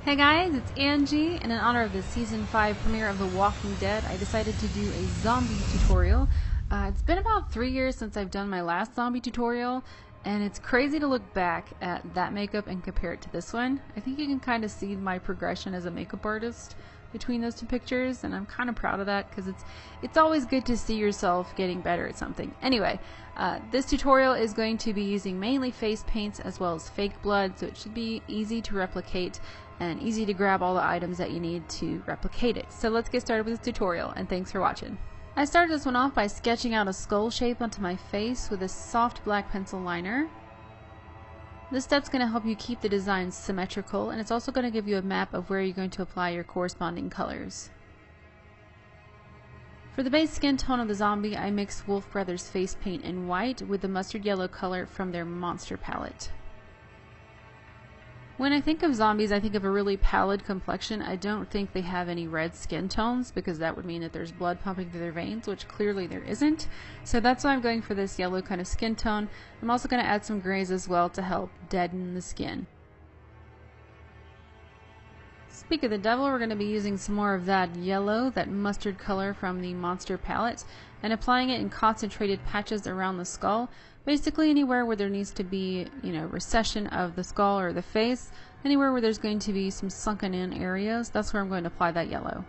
Hey guys, it's Angie, and in honor of the Season 5 premiere of The Walking Dead, I decided to do a zombie tutorial. It's been about 3 years since I've done my last zombie tutorial, and it's crazy to look back at that makeup and compare it to this one. I think you can kind of see my progression as a makeup artist between those two pictures, and I'm kind of proud of that because it's always good to see yourself getting better at something. Anyway, this tutorial is going to be using mainly face paints as well as fake blood, so it should be easy to replicate and easy to grab all the items that you need to replicate it. So let's get started with this tutorial, and thanks for watching. I started this one off by sketching out a skull shape onto my face with a soft black pencil liner. This step's going to help you keep the design symmetrical, and it's also going to give you a map of where you're going to apply your corresponding colors. For the base skin tone of the zombie, I mixed Wolf Brothers face paint in white with the mustard yellow color from their Monster palette. When I think of zombies, I think of a really pallid complexion. I don't think they have any red skin tones because that would mean that there's blood pumping through their veins, which clearly there isn't. So that's why I'm going for this yellow kind of skin tone. I'm also going to add some grays as well to help deaden the skin. Speak of the devil, we're going to be using some more of that yellow, that mustard color from the Monster palette, and applying it in concentrated patches around the skull. Basically anywhere where there needs to be, recession of the skull or the face, anywhere where there's going to be some sunken in areas, that's where I'm going to apply that yellow.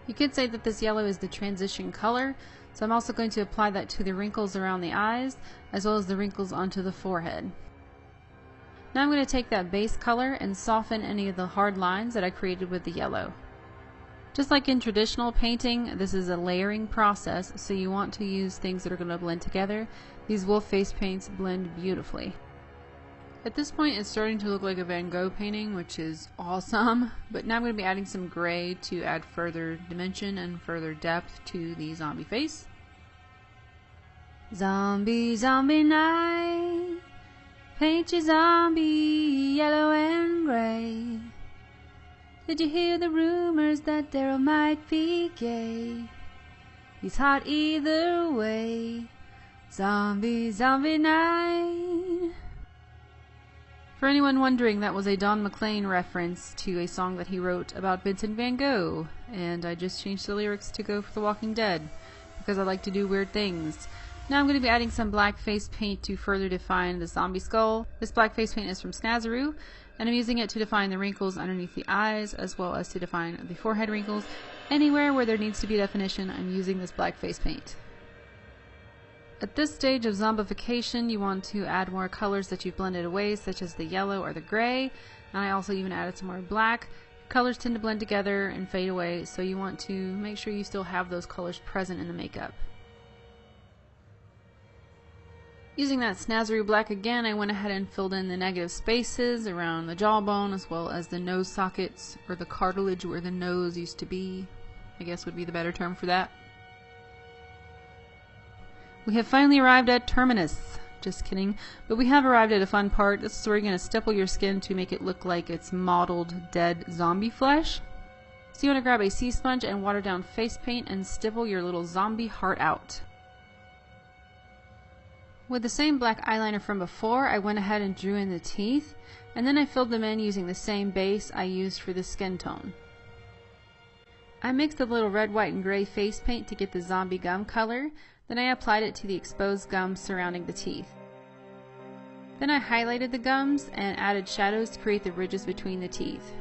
You could say that this yellow is the transition color, so I'm also going to apply that to the wrinkles around the eyes, as well as the wrinkles onto the forehead. Now I'm going to take that base color and soften any of the hard lines that I created with the yellow. Just like in traditional painting, this is a layering process, so you want to use things that are going to blend together. These wolf face paints blend beautifully. At this point it's starting to look like a Van Gogh painting, which is awesome, but now I'm going to be adding some gray to add further dimension and further depth to the zombie face. Zombie, zombie night, paint your zombie yellow and gray. Did you hear the rumors that Daryl might be gay? He's hot either way. Zombie, zombie night. For anyone wondering, that was a Don McLean reference to a song that he wrote about Vincent Van Gogh, and I just changed the lyrics to go for The Walking Dead because I like to do weird things. Now I'm going to be adding some black face paint to further define the zombie skull. This black face paint is from Snazaroo, and I'm using it to define the wrinkles underneath the eyes as well as to define the forehead wrinkles. Anywhere where there needs to be definition, I'm using this black face paint. At this stage of zombification, you want to add more colors that you've blended away, such as the yellow or the gray, and I also even added some more black. Colors tend to blend together and fade away, so you want to make sure you still have those colors present in the makeup. Using that Snazaroo black again, I went ahead and filled in the negative spaces around the jawbone as well as the nose sockets, or the cartilage where the nose used to be, I guess would be the better term for that. We have finally arrived at Terminus. Just kidding. But we have arrived at a fun part. This is where you're going to stipple your skin to make it look like it's modeled dead zombie flesh. So you want to grab a sea sponge and water down face paint and stipple your little zombie heart out. With the same black eyeliner from before, I went ahead and drew in the teeth, and then I filled them in using the same base I used for the skin tone. I mixed a little red, white, and gray face paint to get the zombie gum color, then I applied it to the exposed gums surrounding the teeth. Then I highlighted the gums and added shadows to create the ridges between the teeth.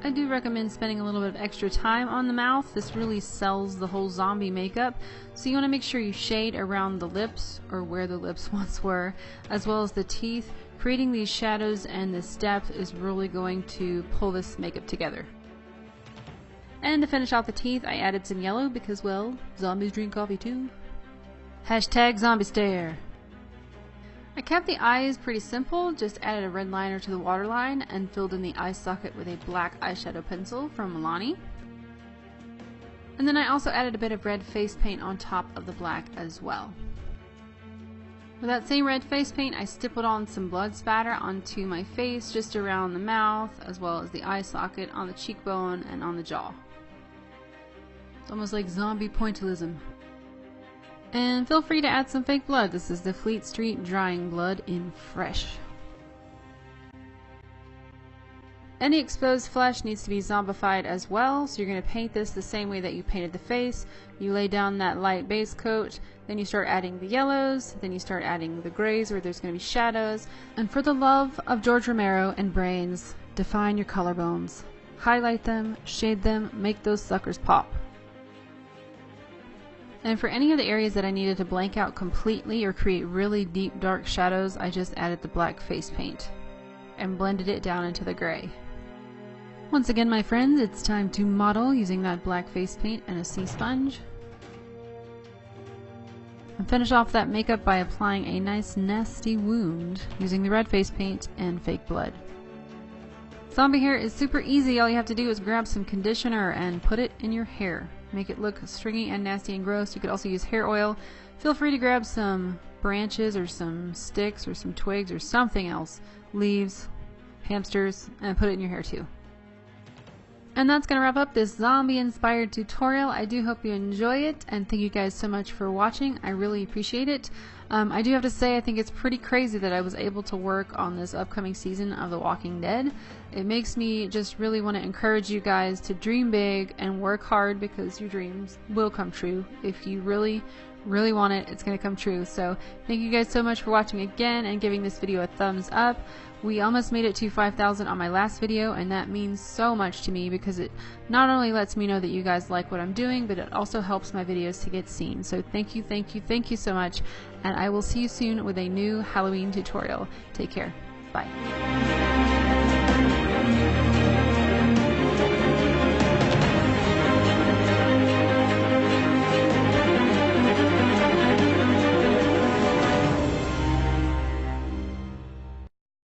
I do recommend spending a little bit of extra time on the mouth. This really sells the whole zombie makeup. So you want to make sure you shade around the lips, or where the lips once were, as well as the teeth. Creating these shadows and this depth is really going to pull this makeup together. And to finish off the teeth, I added some yellow because, well, zombies drink coffee too. Hashtag zombie stare. I kept the eyes pretty simple, just added a red liner to the waterline and filled in the eye socket with a black eyeshadow pencil from Milani. And then I also added a bit of red face paint on top of the black as well. With that same red face paint, I stippled on some blood spatter onto my face, just around the mouth, as well as the eye socket, on the cheekbone, and on the jaw. It's almost like zombie pointillism. And feel free to add some fake blood. This is the Fleet Street drying blood in fresh. Any exposed flesh needs to be zombified as well, so you're going to paint this the same way that you painted the face. You lay down that light base coat, then you start adding the yellows, then you start adding the grays where there's going to be shadows. And for the love of George Romero and brains, define your collarbones. Highlight them, shade them, make those suckers pop. And for any of the areas that I needed to blank out completely or create really deep dark shadows, I just added the black face paint and blended it down into the gray. Once again, my friends, it's time to model using that black face paint and a sea sponge. And finish off that makeup by applying a nice nasty wound using the red face paint and fake blood. Zombie hair is super easy. All you have to do is grab some conditioner and put it in your hair. Make it look stringy and nasty and gross. You could also use hair oil. Feel free to grab some branches or some sticks or some twigs or something else, leaves, hamsters, and put it in your hair too. And that's going to wrap up this zombie inspired tutorial. I do hope you enjoy it, and thank you guys so much for watching. I really appreciate it. I do have to say I think it's pretty crazy that I was able to work on this upcoming season of The Walking Dead. It makes me just really want to encourage you guys to dream big and work hard, because your dreams will come true. If you really want it, it's going to come true. So thank you guys so much for watching again and giving this video a thumbs up. We almost made it to 5,000 on my last video, and that means so much to me because it not only lets me know that you guys like what I'm doing, but it also helps my videos to get seen. So thank you so much, and I will see you soon with a new Halloween tutorial. Take care. Bye.